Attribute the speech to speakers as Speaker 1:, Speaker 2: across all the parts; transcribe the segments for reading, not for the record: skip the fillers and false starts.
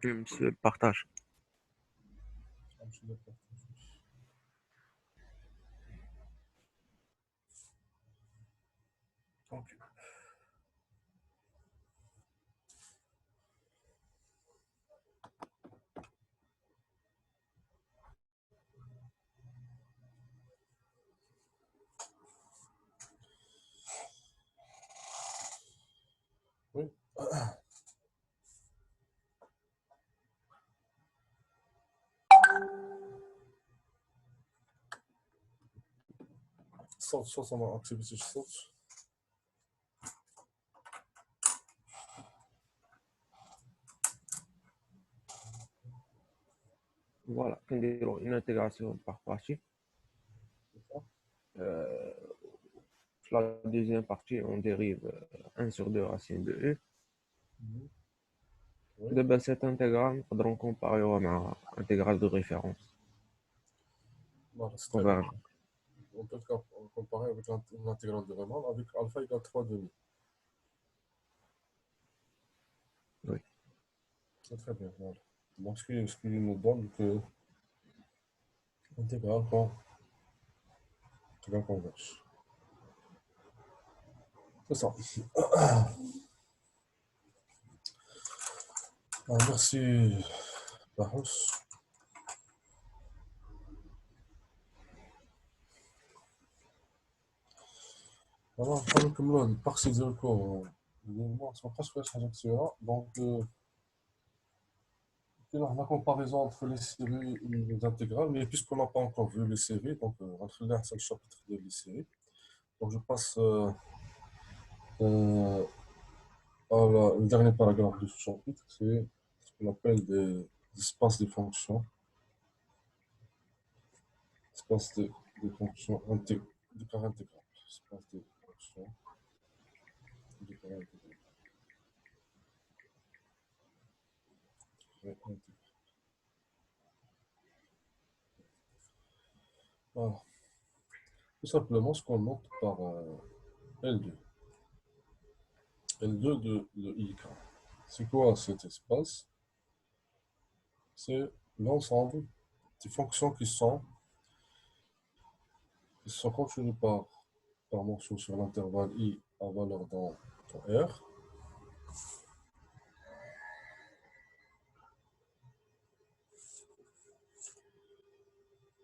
Speaker 1: Monsieur, partage.
Speaker 2: Ah, je suis d'accord. Ok. Oui. صوت ما اكتيفيتيش الصوت.
Speaker 1: Voilà, نديرو une intégration par partie. Euh, la deuxième partie, on dérive 1 sur 2 racine de e.
Speaker 2: Oui.
Speaker 1: دابا cette intégrale نقدروا نكومباريوها مع intégrale de référence.
Speaker 2: Voilà, c'est très bien. On peut comparer avec l'intégrale de Riemann avec alpha égale 3 demi.
Speaker 1: Oui.
Speaker 2: C'est très bien. Voilà. Donc, ce qui nous donne que l'intégrale converge. C'est ça. Merci, Bahous. Alors, comme là, par ces cours, on ne pas faire cette action-là. Donc, la comparaison entre les séries et les intégrales, mais puisqu'on n'a pas encore vu les séries, donc on va faire le chapitre des séries. Donc, je passe le dernier paragraphe de ce chapitre, c'est ce qu'on appelle des espaces de fonctions. Espace de fonctions de carré intégral. Espace de fonctions de carré intégral. Voilà. Tout simplement ce qu'on note par L2. L2 de IK. C'est quoi cet espace? C'est l'ensemble des fonctions qui sont contenues par mention sur l'intervalle I à valeur dans R.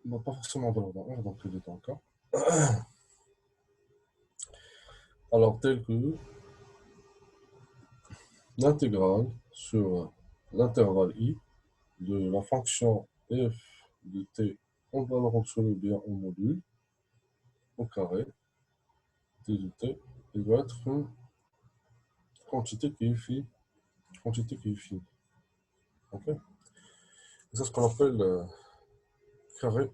Speaker 2: Non, pas forcément valeur dans R, donc il est dans K. Alors, tel que l'intégrale sur l'intervalle I de la fonction f de t en valeur absolue bien en module au carré t de t, il doit être une quantité qui est finie. Ok. C'est ce qu'on appelle carré,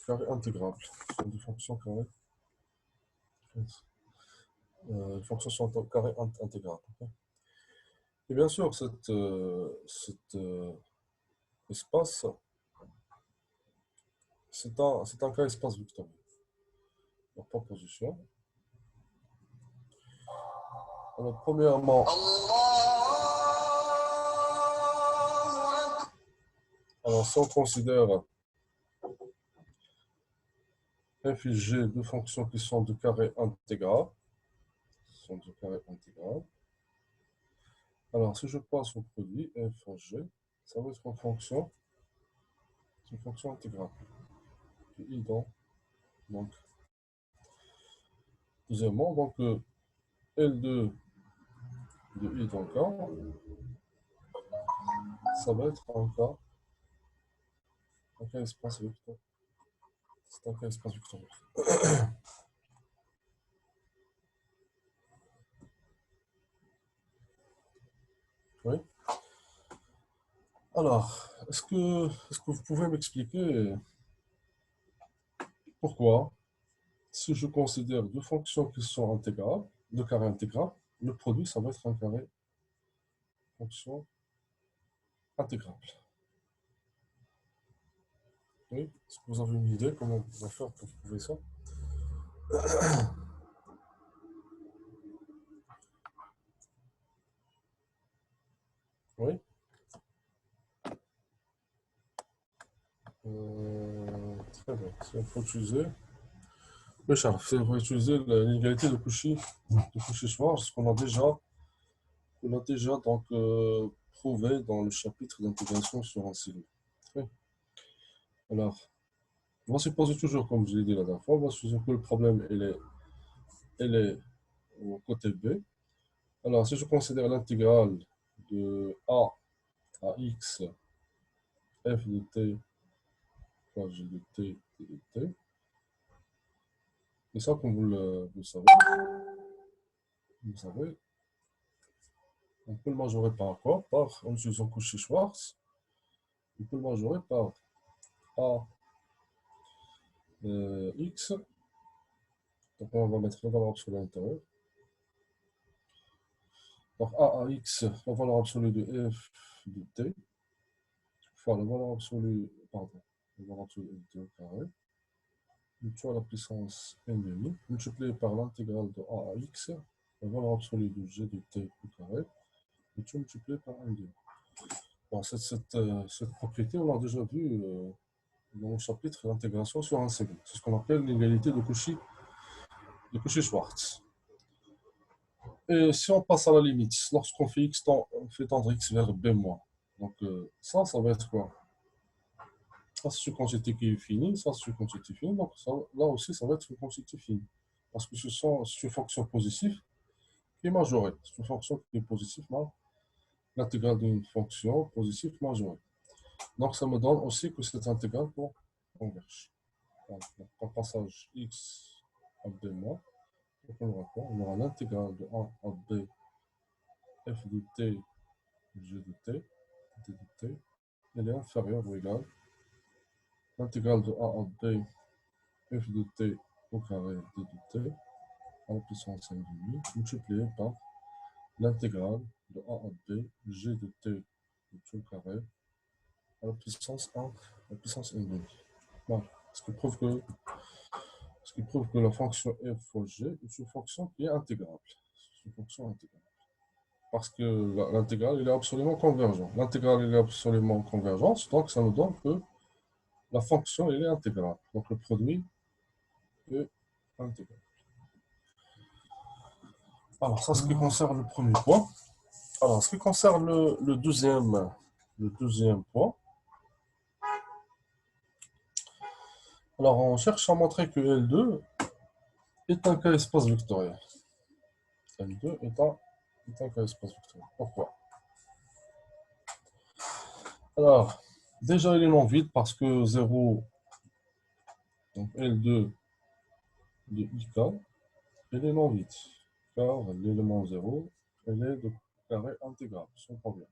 Speaker 2: carré intégrable. Ce sont des fonctions carrées. Les fonctions sont carré intégrable. Okay. Et bien sûr, cet espace, c'est un cas espace vectoriel. La proposition. Alors, premièrement, alors, si on considère f et g deux fonctions qui sont de carré intégral, alors si je passe au produit f en g, ça va être une fonction intégrale. I donc, deuxièmement, donc L2 de I dans K, ça va être un cas espace vectoriel. C'est un cas espace vectoriel. Oui. Alors, est-ce que vous pouvez m'expliquer pourquoi, si je considère deux fonctions qui sont intégrales, de carré intégral, le produit, ça va être un carré fonction intégrable. Oui. Est-ce que vous avez une idée comment on va faire pour prouver ça? Oui. Très bien. Il faut utiliser. Oui, Charles, il faut utiliser l'inégalité de Cauchy-Schwarz, qu'on a déjà donc, prouvé dans le chapitre d'intégration sur un signe. Oui. Alors, on va supposer toujours, comme je l'ai dit la dernière fois, on va supposer que le problème il est au côté B. Alors, si je considère l'intégrale de a à x f de t fois g de t de t, et ça, comme vous savez, on peut le majorer par quoi? En utilisant Cauchy-Schwarz, on peut le majorer par a x, donc on va mettre la valeur absolue à l'intérieur. Donc a à x, la valeur absolue de f de t, fois la valeur absolue, pardon, la valeur absolue de t au carré, multiplié à la puissance n demi, multiplié par l'intégrale de a à x, la valeur absolue de g de t au carré, et tout multiplié par n demi. Bon, cette propriété, on l'a déjà vu dans le chapitre d'intégration sur un segment. C'est ce qu'on appelle l'égalité de Cauchy-Schwarz. Et si on passe à la limite, lorsqu'on fait on fait tendre x vers b-, donc ça va être quoi? Ça, c'est une quantité qui est finie, ça, c'est une quantité finie, donc ça, là aussi, ça va être une quantité finie. Parce que c'est une fonction positive qui est majorée. C'est une fonction qui est positive, l'intégrale d'une fonction positive majorée. Donc, ça me donne aussi que cette intégrale converge. Donc, en passage x à b-, donc on aura quoi? On aura l'intégrale de a à b f de t g de t, d de t, elle est inférieure ou égale l'intégrale de a à b f de t au carré d de t à la puissance 5 demi multiplié par l'intégrale de a à b g de t de t au carré à la puissance 1, la puissance 1 demi. Voilà. Ce qui prouve que la fonction f fois g est une fonction qui est intégrable. C'est une fonction intégrable. Parce que l'intégrale, il est absolument convergent. L'intégrale, il est absolument convergente, donc ça nous donne que la fonction, elle est intégrale. Donc le produit est intégral. Alors, ça, ce qui concerne le premier point. Alors, ce qui concerne le deuxième point, alors on cherche à montrer que L2 est un cas-espace vectoriel. L2 est un cas-espace vectoriel. Pourquoi? Alors, déjà, il est non vide parce que 0, donc L2 de IK, il est non vide. Car l'élément 0, elle est de carré intégral, sans problème.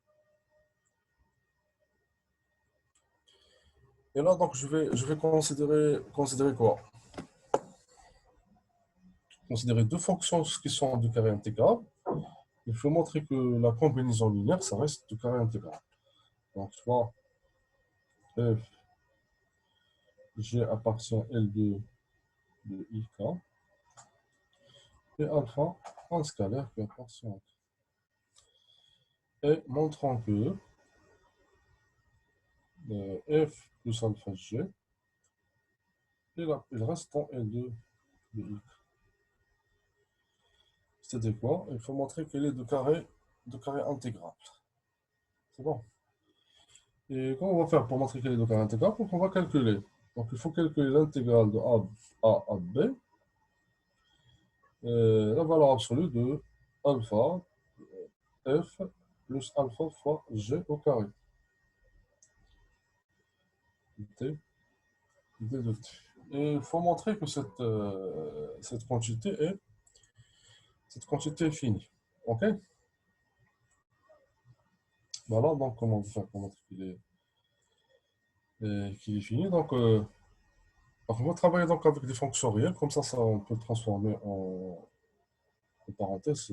Speaker 2: Et là, donc, je vais considérer quoi? Considérer deux fonctions qui sont de carré intégral. Il faut montrer que la combinaison linéaire, ça reste de carré intégral. Donc, soit f g appartient L2 de IK, et alpha, un scalaire qui appartient à K. Et montrant que f plus alpha g, il reste en L2 de IK. C'est-à-dire quoi? Il faut montrer qu'elle est de carré intégral. C'est bon. Et comment on va faire pour montrer qu'elle est de carré intégral? Donc on va calculer. Donc il faut calculer l'intégrale de A à B, la valeur absolue de alpha f plus alpha fois g au carré. T, d de t. Et il faut montrer que cette quantité est finie. Ok? Voilà, donc comment on va faire pour montrer qu'il est fini. Donc, on va travailler donc avec des fonctions réelles, comme ça on peut transformer en parenthèse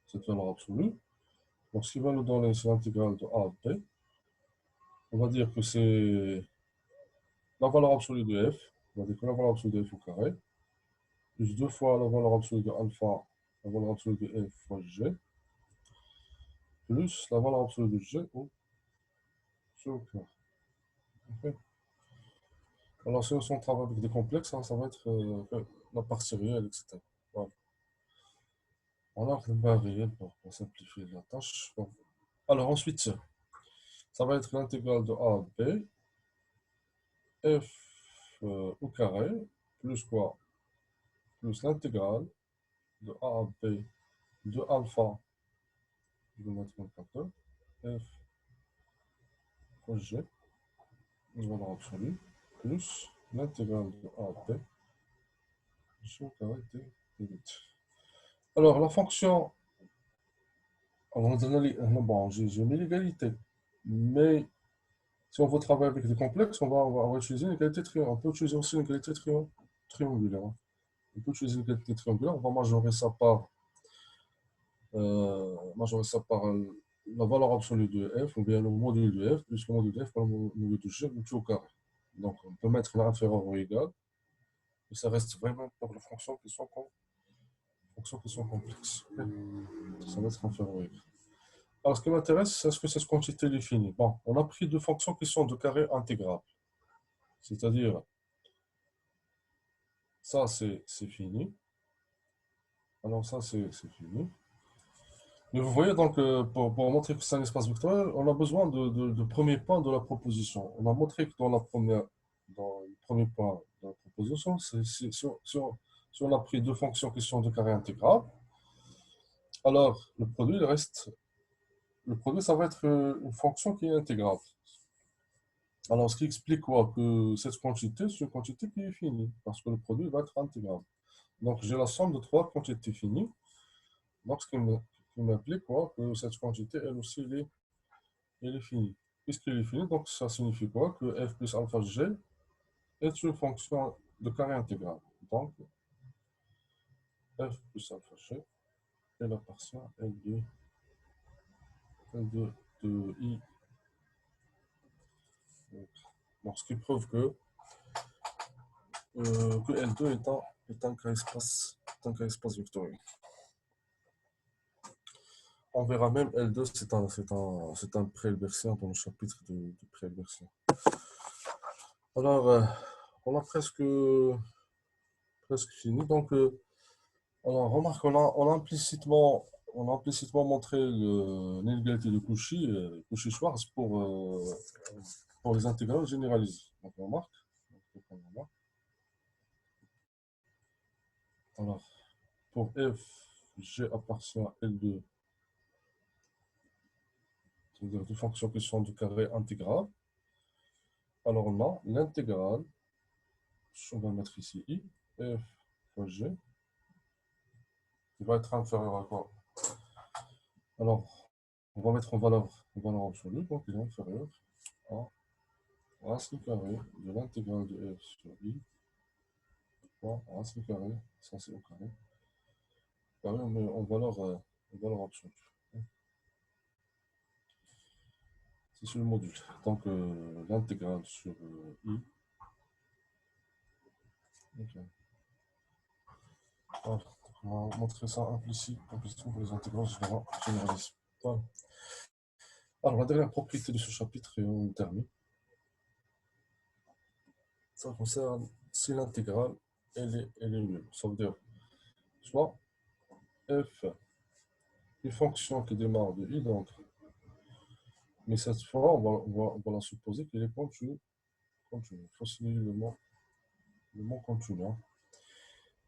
Speaker 2: cette valeur absolue. Donc, ce qui va nous donner, c'est l'intégrale de A à B. On va dire que c'est la valeur absolue de f. On va dire que la valeur absolue de f au carré, plus 2 fois la valeur absolue de alpha, la valeur absolue de f fois g, plus la valeur absolue de G au carré. Ok. Alors, si on travaille avec des complexes, hein, ça va être la partie réelle, etc. Voilà. On a le bas réel pour simplifier la tâche. Bon. Alors, ensuite, ça va être l'intégrale de A à B, f au carré, plus quoi? Plus l'intégrale de A à B de alpha, je vais mettre mon compteur, f fois g, une valeur absolue, plus l'intégrale de A à B, g au carré d8. Alors, la fonction, bon, j'ai mis l'égalité, mais si on veut travailler avec des complexes, on va utiliser une égalité triangulaire. On peut utiliser aussi une égalité triangulaire. Hein. On peut utiliser une égalité triangulaire, on va majorer ça par la valeur absolue de f, ou bien le module de f, plus le module de f par le module de g, tout au carré. Donc, on peut mettre l'inférieur ou égal, et ça reste vraiment pour les fonctions qui sont complexes. Ça va être inférieur ou égal. Alors, ce qui m'intéresse, c'est est-ce que cette quantité est finie? Bon, on a pris deux fonctions qui sont de carré intégrable. C'est-à-dire, ça, c'est fini. Alors, ça, c'est fini. Mais vous voyez, donc, pour montrer que c'est un espace vectoriel, on a besoin de premier point de la proposition. On a montré que dans le premier point de la proposition, si on a pris deux fonctions qui sont de carré intégral, alors le produit, ça va être une fonction qui est intégrable. Alors, ce qui explique quoi? Que cette quantité, c'est une quantité qui est finie, parce que le produit va être intégral. Donc, j'ai la somme de trois quantités finies. Donc, ce qui m'implique quoi? Que cette quantité, elle aussi, elle est finie. Puisqu'elle est finie, donc ça signifie quoi? Que f plus alpha g est une fonction de carré intégral. Donc, f plus alpha g est la partielle L2 de i. Donc, ce qui prouve que L2 est un cas espace vectoriel. On verra même L2, c'est un pré-Hilbertien dans le chapitre de pré-Hilbertien. Alors, on a presque fini. Donc, alors, remarque, on a implicitement montré l'inégalité de Cauchy-Schwarz pour les intégrales généralisées. Donc, on remarque. Alors, pour f, g appartient à L2, c'est-à-dire deux fonctions qui sont du carré intégral. Alors, on a l'intégrale, on va mettre ici i, f fois g, qui va être inférieur à quoi? Alors, on va mettre en valeur absolue, donc il est inférieur à racine carrée de l'intégrale de f sur i fois racine carrée, ça c'est au carré, carré on met en valeur absolue. C'est sur le module. Donc l'intégrale sur i. Okay. Voilà. On va montrer ça implicitement pour les intégrales généralisées. Voilà. Alors la dernière propriété de ce chapitre, et on termine. Ça concerne si l'intégrale elle est nulle. Ça veut dire soit f, une fonction qui démarre de i, donc, mais cette fois, on va la supposer qu'elle est continue. Il faut signaler le mot continu. Hein.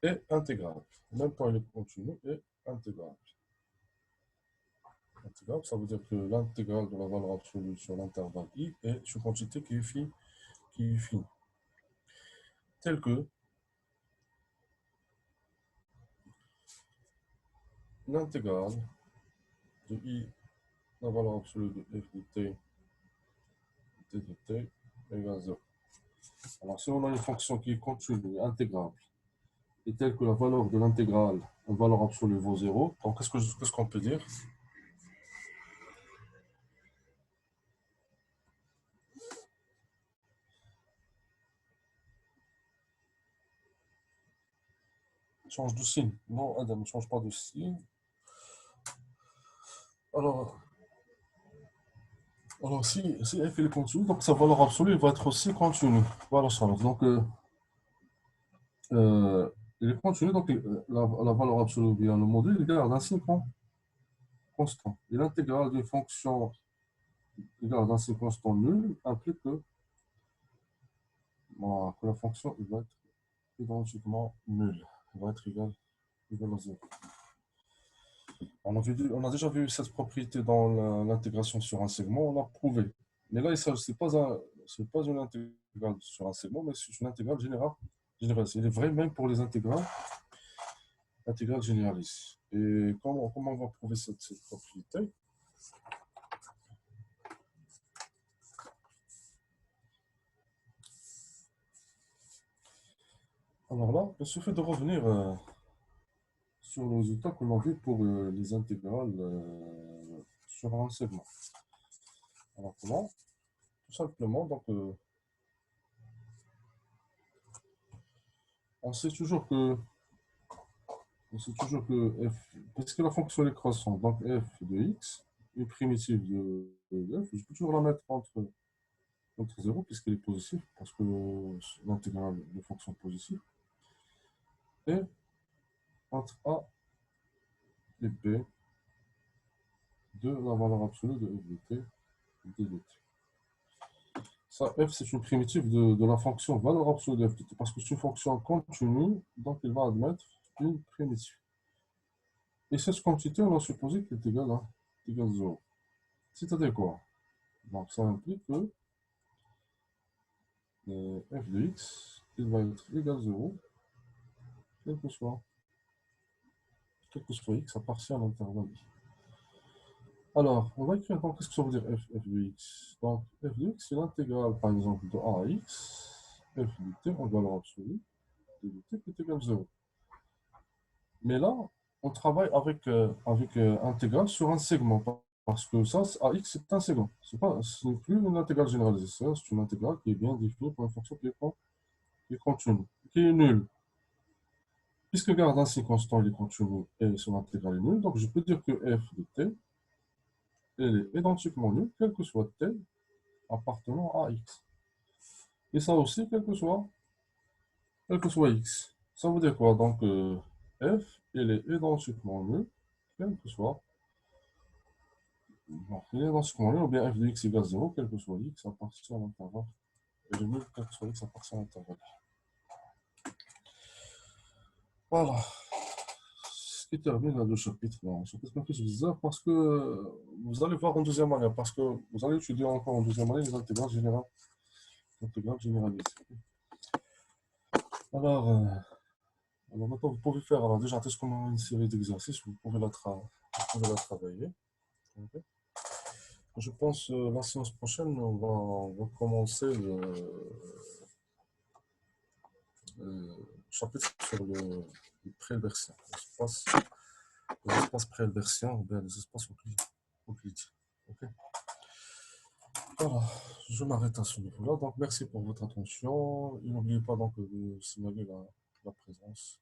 Speaker 2: Et intégrable. Même quand elle est continue, et intégrable. Intégrable, ça veut dire que l'intégrale de la valeur absolue sur l'intervalle i est une quantité qui est finie. Tel que l'intégrale de i, la valeur absolue de f de t de t égale 0. Alors, si on a une fonction qui est continue et intégrable, et telle que la valeur de l'intégrale en valeur absolue vaut 0, donc qu'est-ce qu'on peut dire? Change de signe. Non, Adam ne change pas de signe. Alors, Alors, si f est continu, donc sa valeur absolue va être aussi continue. Voilà, Charles. Donc, il est continu, donc la valeur absolue, bien le module, il garde un signe constant. Et l'intégrale d'une fonction qui garde un signe constant nul implique que, bon, que la fonction il va être identiquement nulle. Elle va être égale à 0. On a déjà vu cette propriété dans l'intégration sur un segment, on l'a prouvé. Mais là, ce n'est pas une intégrale sur un segment, mais c'est une intégrale générale. Il est vrai même pour les intégrales généralistes. Et comment on va prouver cette propriété? Alors là, il suffit de revenir sur le résultat que l'on a vu pour les intégrales sur un segment. Alors comment? Tout simplement, donc, on sait toujours que f, puisque la fonction est croissante, donc f de x, une primitive de f, je peux toujours la mettre entre 0 puisqu'elle est positive, parce que l'intégrale de fonction positive, et entre a et b de la valeur absolue de f de t dt. Ça, f, c'est une primitive de la fonction valeur absolue de f de t, parce que c'est une fonction continue, donc il va admettre une primitive. Et cette quantité, on va supposer qu'elle est égale à 0. C'est-à-dire quoi? Donc ça implique que f de x, il va être égal à 0, quel que soit x appartient à l'intervalle i. Alors, on va écrire donc qu'est-ce que ça veut dire f de x. Donc f de x, c'est l'intégrale par exemple de a à x, f de t en valeur absolue, t de t qui est égal à 0. Mais là, on travaille avec intégrale sur un segment, parce que ça, AX, c'est un segment. Ce n'est plus une intégrale généralisée, c'est une intégrale qui est bien définie pour une fonction qui est continue, qui est nulle. Puisque garde un signe constant, il est continu et son intégrale est nulle, donc je peux dire que f de t, elle est identiquement nulle, quel que soit t appartenant à x. Et ça aussi, quel que soit x. Ça veut dire quoi? Donc, f, elle est identiquement nulle, quel que soit donc, il est identiquement nul, ou bien f de x égale 0, quel que soit x appartient à l'intervalle. Et le nul, quel que soit x appartient à l'intervalle. Voilà. Ce qui termine le chapitre. Le chapitre un peu bizarre parce que vous allez voir en deuxième année, parce que vous allez étudier encore en deuxième année les intégrales générales. Intégrales généralisées. Alors maintenant, vous pouvez faire, alors déjà, est-ce qu'on a une série d'exercices, vous pouvez la travailler. Okay. Je pense la séance prochaine, on va commencer le chapitre sur le pré-Hilbertien, l'espace pré-Hilbertien ou bien les espaces euclidiens. Okay. Voilà, je m'arrête à ce niveau-là. Donc, merci pour votre attention. Et n'oubliez pas donc de signaler la présence.